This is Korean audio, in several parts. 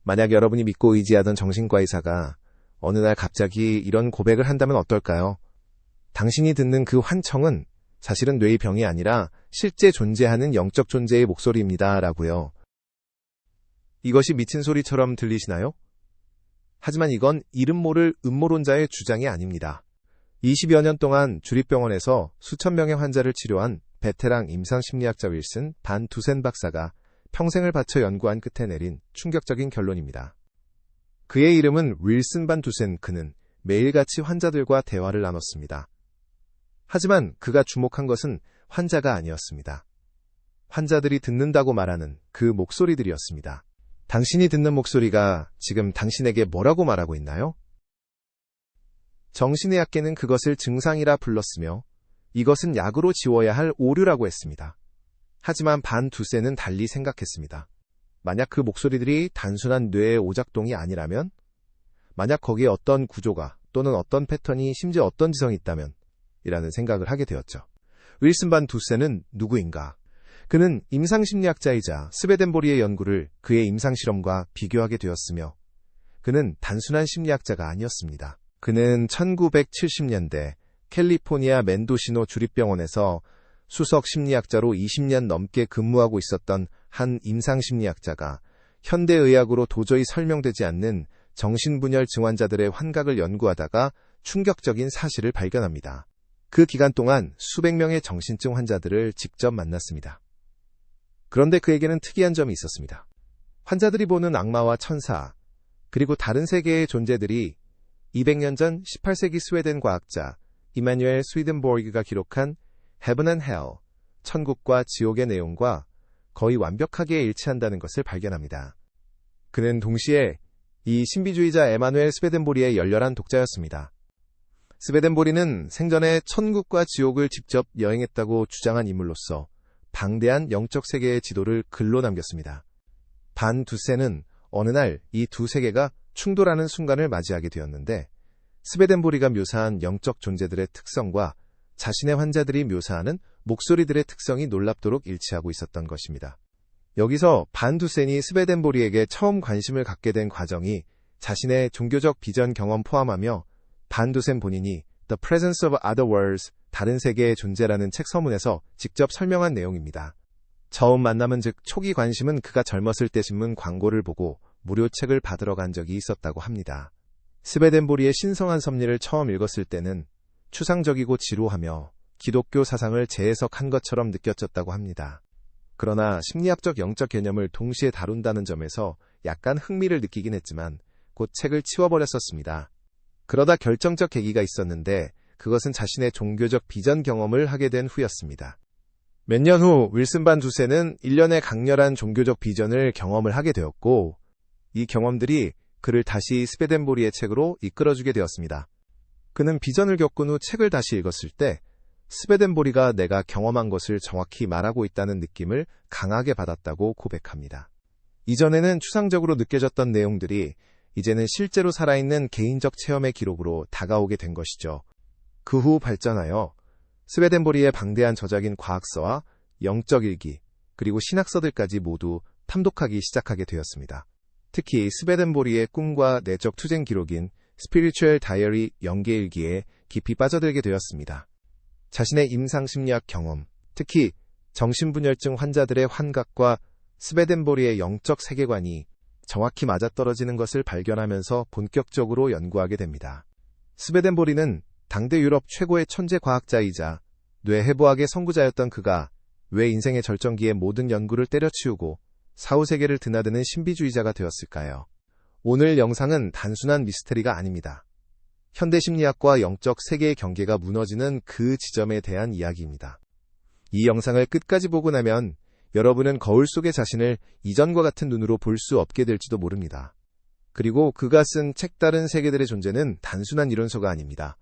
만약 여러분이 믿고 의지하던 정신과 의사가 어느 날 갑자기 이런 고백을 한다면 어떨까요? 당신이 듣는 그 환청은 사실은 뇌의 병이 아니라 실제 존재하는 영적 존재의 목소리입니다. 라고요. 이것이 미친 소리처럼 들리시나요? 하지만 이건 이름 모를 음모론자의 주장이 아닙니다. 20여 년 동안 주립병원에서 수천 명의 환자를 치료한 베테랑 임상심리학자 윌슨 반 두센 박사가 평생을 바쳐 연구한 끝에 내린 충격적인 결론입니다. 그의 이름은 윌슨 반 두센. 그는 매일같이 환자들과 대화를 나눴습니다. 하지만 그가 주목한 것은 환자가 아니었습니다. 환자들이 듣는다고 말하는 그 목소리들이었습니다. 당신이 듣는 목소리가 지금 당신에게 뭐라고 말하고 있나요? 정신의학계는 그것을 증상이라 불렀으며 이것은 약으로 지워야 할 오류라고 했습니다. 하지만 반 두센은 달리 생각했습니다. 만약 그 목소리들이 단순한 뇌의 오작동이 아니라면, 만약 거기에 어떤 구조가 또는 어떤 패턴이 심지어 어떤 지성이 있다면 이라는 생각을 하게 되었죠. 윌슨 반 두센은 누구인가? 그는 임상심리학자이자 스웨덴보리의 연구를 그의 임상실험과 비교하게 되었으며 그는 단순한 심리학자가 아니었습니다. 그는 1970년대 캘리포니아 멘도시노 주립병원에서 수석 심리학자로 20년 넘게 근무하고 있었던 한 임상심리학자가 현대의학으로 도저히 설명되지 않는 정신분열 증환자들의 환각을 연구하다가 충격적인 사실을 발견합니다. 그 기간 동안 수백 명의 정신증 환자들을 직접 만났습니다. 그런데 그에게는 특이한 점이 있었습니다. 환자들이 보는 악마와 천사, 그리고 다른 세계의 존재들이 200년 전 18세기 스웨덴 과학자 이마뉴엘 스위덴보르그가 기록한 Heaven and Hell, 천국과 지옥의 내용과 거의 완벽하게 일치한다는 것을 발견합니다. 그는 동시에 이 신비주의자 에마누엘 스웨덴보리의 열렬한 독자였습니다. 스웨덴보리는 생전에 천국과 지옥을 직접 여행했다고 주장한 인물로서 방대한 영적 세계의 지도를 글로 남겼습니다. 반 두센은 어느 날 이 두 세계가 충돌하는 순간을 맞이하게 되었는데 스웨덴보리가 묘사한 영적 존재들의 특성과 자신의 환자들이 묘사하는 목소리들의 특성이 놀랍도록 일치하고 있었던 것입니다. 여기서 반 두센이 스웨덴보리에게 처음 관심을 갖게 된 과정이 자신의 종교적 비전 경험 포함하며 반 두센 본인이 The Presence of Other Worlds, 다른 세계의 존재라는 책 서문에서 직접 설명한 내용입니다. 처음 만남은 즉 초기 관심은 그가 젊었을 때 신문 광고를 보고 무료 책을 받으러 간 적이 있었다고 합니다. 스웨덴보리의 신성한 섭리를 처음 읽었을 때는 추상적이고 지루하며 기독교 사상을 재해석한 것처럼 느껴졌다고 합니다. 그러나 심리학적 영적 개념을 동시에 다룬다는 점에서 약간 흥미를 느끼긴 했지만 곧 책을 치워버렸었습니다. 그러다 결정적 계기가 있었는데 그것은 자신의 종교적 비전 경험을 하게 된 후였습니다. 몇 년 후 윌슨 반 두센은 일련의 강렬한 종교적 비전을 경험을 하게 되었고 이 경험들이 그를 다시 스웨덴보리의 책으로 이끌어주게 되었습니다. 그는 비전을 겪은 후 책을 다시 읽었을 때 스웨덴보리가 내가 경험한 것을 정확히 말하고 있다는 느낌을 강하게 받았다고 고백합니다. 이전에는 추상적으로 느껴졌던 내용들이 이제는 실제로 살아있는 개인적 체험의 기록으로 다가오게 된 것이죠. 그 후 발전하여 스웨덴보리의 방대한 저작인 과학서와 영적 일기, 그리고 신학서들까지 모두 탐독하기 시작하게 되었습니다. 특히 스웨덴보리의 꿈과 내적 투쟁 기록인 스피리추얼 다이어리 영계일기에 깊이 빠져들게 되었습니다. 자신의 임상심리학 경험, 특히 정신분열증 환자들의 환각과 스웨덴보리의 영적 세계관이 정확히 맞아떨어지는 것을 발견하면서 본격적으로 연구하게 됩니다. 스웨덴보리는 당대 유럽 최고의 천재 과학자이자 뇌해부학의 선구자였던 그가 왜 인생의 절정기에 모든 연구를 때려치우고 사후세계를 드나드는 신비주의자가 되었을까요? 오늘 영상은 단순한 미스터리가 아닙니다. 현대심리학과 영적 세계의 경계가 무너지는 그 지점에 대한 이야기입니다. 이 영상을 끝까지 보고 나면 여러분은 거울 속의 자신을 이전과 같은 눈으로 볼 수 없게 될지도 모릅니다. 그리고 그가 쓴 색다른 세계들의 존재는 단순한 이론서가 아닙니다.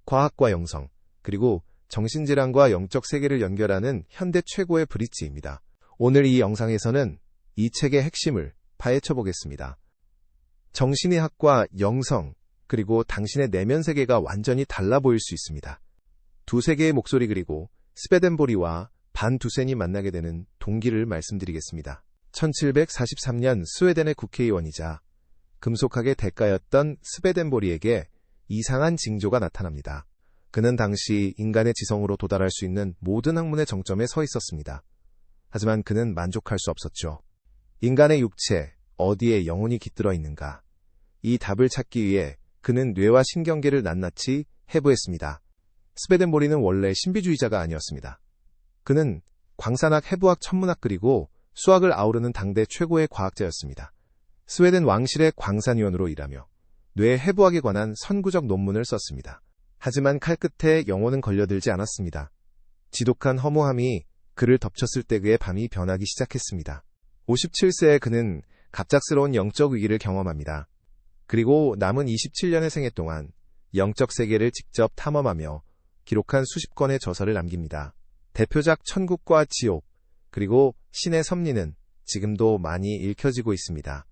과학과 영성, 그리고 정신질환과 영적 세계를 연결하는 현대 최고의 브릿지입니다. 오늘 이 영상에서는 이 책의 핵심을 파헤쳐 보겠습니다. 정신의학과 영성, 그리고 당신의 내면 세계가 완전히 달라 보일 수 있습니다. 두 세계의 목소리 그리고 스웨덴보리와 반 두센이 만나게 되는 동기를 말씀드리겠습니다. 1743년 스웨덴의 국회의원이자 금속학의 대가였던 스베덴보리에게 이상한 징조가 나타납니다. 그는 당시 인간의 지성으로 도달할 수 있는 모든 학문의 정점에 서 있었습니다. 하지만 그는 만족할 수 없었죠. 인간의 육체, 어디에 영혼이 깃들어 있는가? 이 답을 찾기 위해 그는 뇌와 신경계를 낱낱이 해부했습니다. 스베덴보리는 원래 신비주의자가 아니었습니다. 그는 광산학, 해부학, 천문학 그리고 수학을 아우르는 당대 최고의 과학자였습니다. 스웨덴 왕실의 광산위원으로 일하며 뇌 해부학에 관한 선구적 논문을 썼습니다. 하지만 칼끝에 영혼은 걸려들지 않았습니다. 지독한 허무함이 그를 덮쳤을 때 그의 밤이 변하기 시작했습니다. 57세에 그는 갑작스러운 영적 위기를 경험합니다. 그리고 남은 27년의 생애 동안 영적 세계를 직접 탐험하며 기록한 수십 권의 저서를 남깁니다. 대표작 천국과 지옥, 그리고 신의 섭리는 지금도 많이 읽혀지고 있습니다.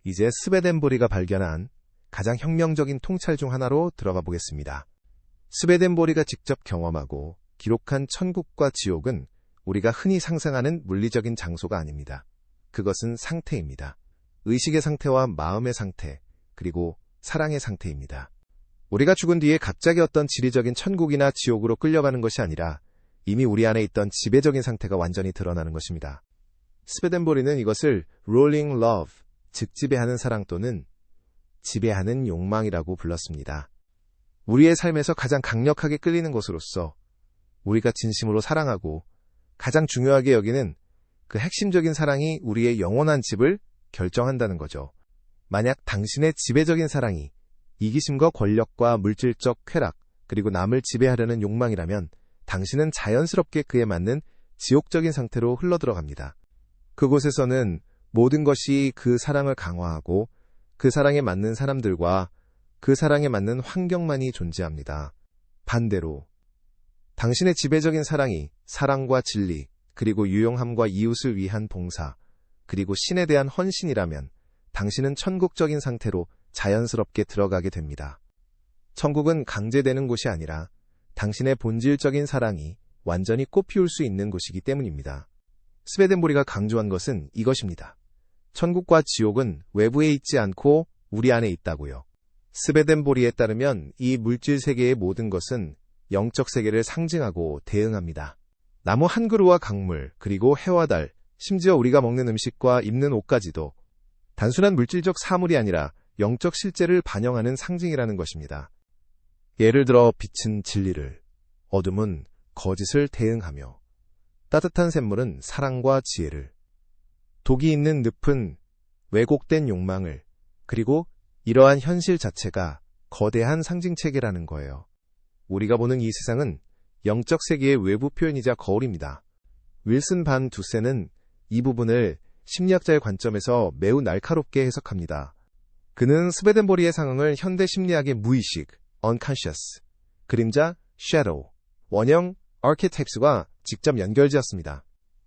이제 스베덴보리가 발견한 가장 혁명적인 통찰 중 하나로 들어가 보겠습니다. 스베덴보리가 직접 경험하고 기록한 천국과 지옥은 우리가 흔히 상상하는 물리적인 장소가 아닙니다. 그것은 상태입니다. 의식의 상태와 마음의 상태, 그리고 사랑의 상태입니다. 우리가 죽은 뒤에 갑자기 어떤 지리적인 천국이나 지옥으로 끌려가는 것이 아니라 이미 우리 안에 있던 지배적인 상태가 완전히 드러나는 것입니다. 스베덴보리는 이것을 rolling love, 즉 지배하는 사랑 또는 지배하는 욕망이라고 불렀습니다. 우리의 삶에서 가장 강력하게 끌리는 것으로서 우리가 진심으로 사랑하고 가장 중요하게 여기는 그 핵심적인 사랑이 우리의 영원한 집을 결정한다는 거죠. 만약 당신의 지배적인 사랑이 이기심과 권력과 물질적 쾌락, 그리고 남을 지배하려는 욕망이라면 당신은 자연스럽게 그에 맞는 지옥적인 상태로 흘러들어갑니다. 그곳에서는 모든 것이 그 사랑을 강화하고 그 사랑에 맞는 사람들과 그 사랑에 맞는 환경만이 존재합니다. 반대로 당신의 지배적인 사랑이 사랑과 진리, 그리고 유용함과 이웃을 위한 봉사, 그리고 신에 대한 헌신이라면 당신은 천국적인 상태로 자연스럽게 들어가게 됩니다. 천국은 강제되는 곳이 아니라 당신의 본질적인 사랑이 완전히 꽃피울 수 있는 곳이기 때문입니다. 스베덴보리가 강조한 것은 이것입니다. 천국과 지옥은 외부에 있지 않고 우리 안에 있다고요. 스베덴보리에 따르면 이 물질 세계의 모든 것은 영적 세계를 상징하고 대응합니다. 나무 한 그루와 강물, 그리고 해와 달, 심지어 우리가 먹는 음식과 입는 옷까지도 단순한 물질적 사물이 아니라 영적 실제를 반영하는 상징이라는 것입니다. 예를 들어 빛은 진리를, 어둠은 거짓을 대응하며 따뜻한 샘물은 사랑과 지혜를, 독이 있는 늪은 왜곡된 욕망을, 그리고 이러한 현실 자체가 거대한 상징체계라는 거예요. 우리가 보는 이 세상은 영적 세계의 외부 표현이자 거울입니다. 윌슨 반 두세는 이 부분을 심리학자의 관점에서 매우 날카롭게 해석합니다. 그는 스베덴보리의 상황을 현대 심리학의 무의식, unconscious, 그림자, shadow, 원형, archetypes과 직접 연결지었습니다.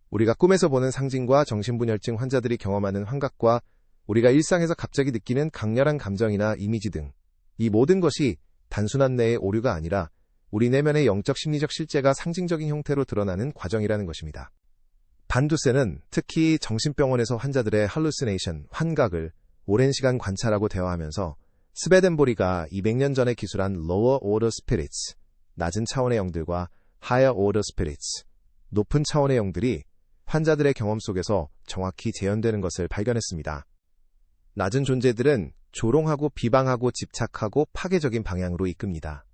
우리가 꿈에서 보는 상징과 정신분열증 환자들이 경험하는 환각과 우리가 일상에서 갑자기 느끼는 강렬한 감정이나 이미지 등 이 모든 것이 단순한 뇌의 오류가 아니라 우리 내면의 영적 심리적 실제가 상징적인 형태로 드러나는 과정이라는 것입니다. 반두세는 특히 정신병원에서 환자들의 hallucination, 환각을 오랜 시간 관찰하고 대화하면서 스베덴보리가 200년 전에 기술한 lower order spirits, 낮은 차원의 영들과 higher order spirits, 높은 차원의 영들이 환자들의 경험 속에서 정확히 재현되는 것을 발견했습니다. 낮은 존재들은 조롱하고 비방하고 집착하고 파괴적인 방향으로 이끕니다.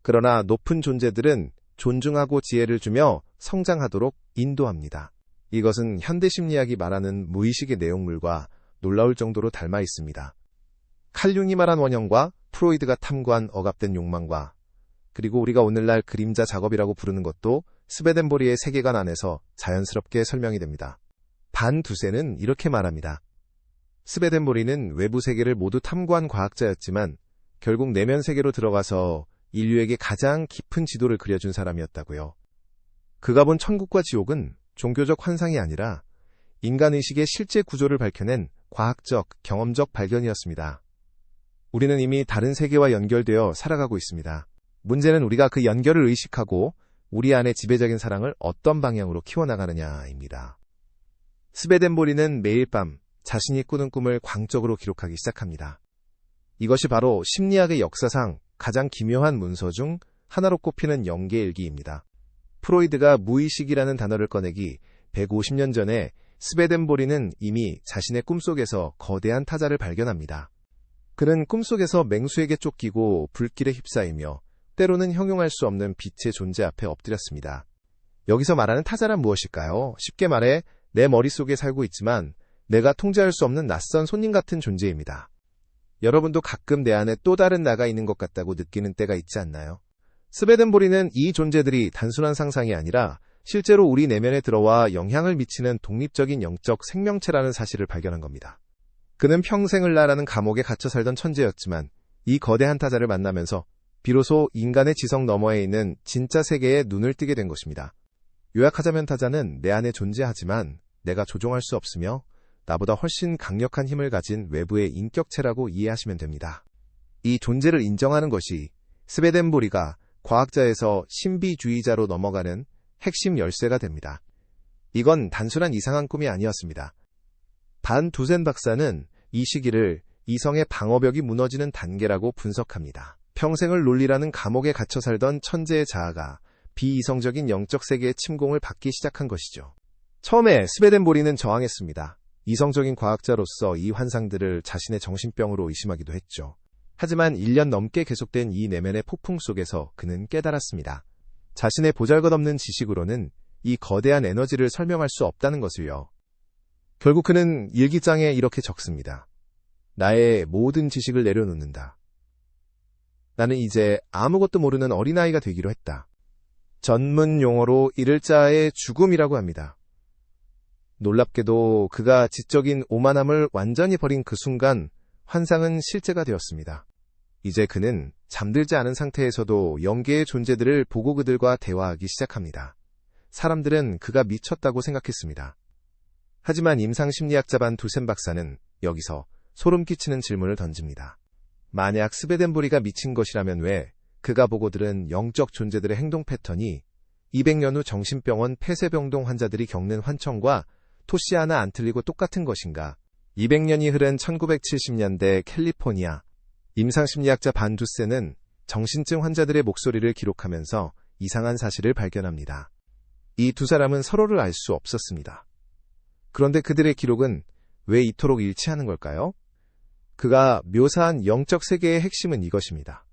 그러나 높은 존재들은 존중하고 지혜를 주며 성장하도록 인도합니다. 이것은 현대 심리학이 말하는 무의식의 내용물과 놀라울 정도로 닮아 있습니다. 칼융이 말한 원형과 프로이드가 탐구한 억압된 욕망과 그리고 우리가 오늘날 그림자 작업이라고 부르는 것도 스베덴보리의 세계관 안에서 자연스럽게 설명이 됩니다. 반 두세는 이렇게 말합니다. 스베덴보리는 외부 세계를 모두 탐구한 과학자였지만 결국 내면 세계로 들어가서 인류에게 가장 깊은 지도를 그려준 사람이었다고요. 그가 본 천국과 지옥은 종교적 환상이 아니라 인간의식의 실제 구조를 밝혀낸 과학적, 경험적 발견이었습니다. 우리는 이미 다른 세계와 연결되어 살아가고 있습니다. 문제는 우리가 그 연결을 의식하고 우리 안의 지배적인 사랑을 어떤 방향으로 키워나가느냐입니다. 스베덴보리는 매일 밤 자신이 꾸는 꿈을 광적으로 기록하기 시작합니다. 이것이 바로 심리학의 역사상 가장 기묘한 문서 중 하나로 꼽히는 영계일기입니다. 프로이드가 무의식이라는 단어를 꺼내기 150년 전에 스베덴보리는 이미 자신의 꿈속에서 거대한 타자를 발견합니다. 그는 꿈속에서 맹수에게 쫓기고 불길에 휩싸이며 때로는 형용할 수 없는 빛의 존재 앞에 엎드렸습니다. 여기서 말하는 타자란 무엇일까요? 쉽게 말해 내 머릿속에 살고 있지만 내가 통제할 수 없는 낯선 손님 같은 존재입니다. 여러분도 가끔 내 안에 또 다른 나가 있는 것 같다고 느끼는 때가 있지 않나요? 스베덴보리는 이 존재들이 단순한 상상이 아니라 실제로 우리 내면에 들어와 영향을 미치는 독립적인 영적 생명체라는 사실을 발견한 겁니다. 그는 평생을 나라는 감옥에 갇혀 살던 천재였지만 이 거대한 타자를 만나면서 비로소 인간의 지성 너머에 있는 진짜 세계에 눈을 뜨게 된 것입니다. 요약하자면 타자는 내 안에 존재하지만 내가 조종할 수 없으며 나보다 훨씬 강력한 힘을 가진 외부의 인격체라고 이해하시면 됩니다. 이 존재를 인정하는 것이 스베덴보리가 과학자에서 신비주의자로 넘어가는 핵심 열쇠가 됩니다. 이건 단순한 이상한 꿈이 아니었습니다. 반 두센 박사는 이 시기를 이성의 방어벽이 무너지는 단계라고 분석합니다. 평생을 논리라는 감옥에 갇혀 살던 천재의 자아가 비이성적인 영적 세계의 침공을 받기 시작한 것이죠. 처음에 스베덴보리는 저항했습니다. 이성적인 과학자로서 이 환상들을 자신의 정신병으로 의심하기도 했죠. 하지만 1년 넘게 계속된 이 내면의 폭풍 속에서 그는 깨달았습니다. 자신의 보잘것없는 지식으로는 이 거대한 에너지를 설명할 수 없다는 것을요. 결국 그는 일기장에 이렇게 적습니다. 나의 모든 지식을 내려놓는다. 나는 이제 아무것도 모르는 어린아이가 되기로 했다. 전문 용어로 이를 자아의 죽음이라고 합니다. 놀랍게도 그가 지적인 오만함을 완전히 버린 그 순간 환상은 실제가 되었습니다. 이제 그는 잠들지 않은 상태에서도 영계의 존재들을 보고 그들과 대화하기 시작합니다. 사람들은 그가 미쳤다고 생각했습니다. 하지만 임상심리학자 반 두센 박사는 여기서 소름 끼치는 질문을 던집니다. 만약 스베덴보리가 미친 것이라면 왜 그가 보고 들은 영적 존재들의 행동 패턴이 200년 후 정신병원 폐쇄병동 환자들이 겪는 환청과 토시 하나 안 틀리고 똑같은 것인가? 200년이 흐른 1970년대 캘리포니아, 임상심리학자 반 두센은 정신증 환자들의 목소리를 기록하면서 이상한 사실을 발견합니다. 이 두 사람은 서로를 알 수 없었습니다. 그런데 그들의 기록은 왜 이토록 일치하는 걸까요? 그가 묘사한 영적 세계의 핵심은 이것입니다.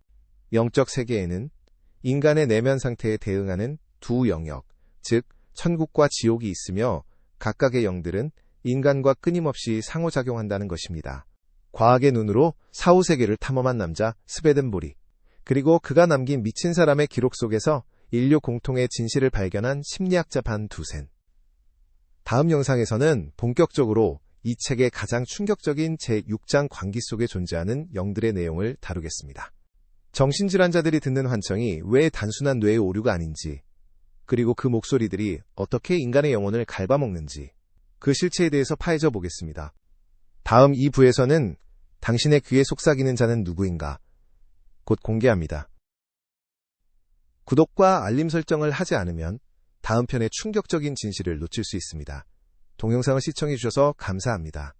영적 세계에는 인간의 내면 상태에 대응하는 두 영역, 즉 천국과 지옥이 있으며 각각의 영들은 인간과 끊임없이 상호작용한다는 것입니다. 과학의 눈으로 사후세계를 탐험한 남자 스베덴보리, 그리고 그가 남긴 미친 사람의 기록 속에서 인류 공통의 진실을 발견한 심리학자 반 두센. 다음 영상에서는 본격적으로 이 책의 가장 충격적인 제6장 광기 속에 존재하는 영들의 내용을 다루겠습니다. 정신질환자들이 듣는 환청이 왜 단순한 뇌의 오류가 아닌지, 그리고 그 목소리들이 어떻게 인간의 영혼을 갉아먹는지, 그 실체에 대해서 파헤쳐 보겠습니다. 다음 2부에서는 당신의 귀에 속삭이는 자는 누구인가? 곧 공개합니다. 구독과 알림 설정을 하지 않으면 다음 편의 충격적인 진실을 놓칠 수 있습니다. 동영상을 시청해주셔서 감사합니다.